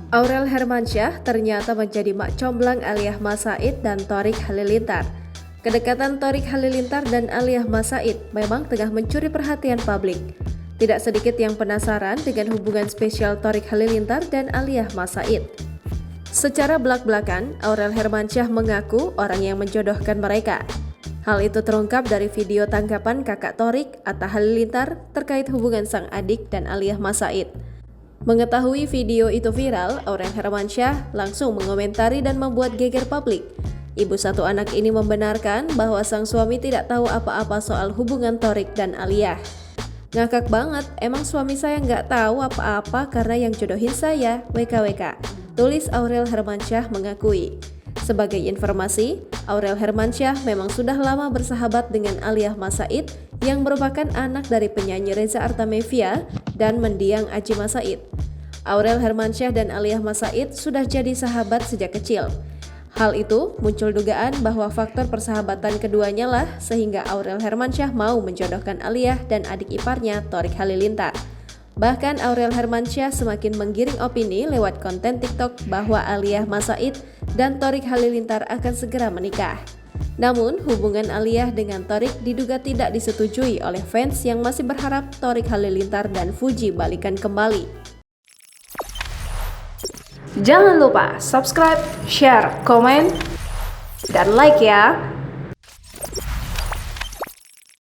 Aurel Hermansyah ternyata menjadi mak comblang Aliyah Mas Said dan Thorik Halilintar. Kedekatan Thorik Halilintar dan Aliyah Mas Said memang tengah mencuri perhatian publik. Tidak sedikit yang penasaran dengan hubungan spesial Thorik Halilintar dan Aliyah Mas Said. Secara belak-belakan, Aurel Hermansyah mengaku orang yang menjodohkan mereka. Hal itu terungkap dari video tanggapan kakak Thorik, Atta Halilintar, terkait hubungan sang adik dan Aliyah Mas Said. Mengetahui video itu viral, Aurel Hermansyah langsung mengomentari dan membuat geger publik. Ibu satu anak ini membenarkan bahwa sang suami tidak tahu apa-apa soal hubungan Thorik dan Aliyah. Ngakak banget, emang suami saya nggak tahu apa-apa karena yang jodohin saya, WKWK, tulis Aurel Hermansyah mengakui. Sebagai informasi, Aurel Hermansyah memang sudah lama bersahabat dengan Aliyah Mas Said yang merupakan anak dari penyanyi Reza Artamevia dan mendiang Adjie Mas Said. Aurel Hermansyah dan Aliyah Mas Said sudah jadi sahabat sejak kecil. Hal itu muncul dugaan bahwa faktor persahabatan keduanya lah sehingga Aurel Hermansyah mau menjodohkan Aliyah dan adik iparnya Thorik Halilintar. Bahkan Aurel Hermansyah semakin menggiring opini lewat konten TikTok bahwa Aliyah Mas Said dan Thorik Halilintar akan segera menikah. Namun, hubungan Aliyah dengan Thorik diduga tidak disetujui oleh fans yang masih berharap Thorik Halilintar dan Fuji balikan kembali. Jangan lupa subscribe, share, komen, dan like ya!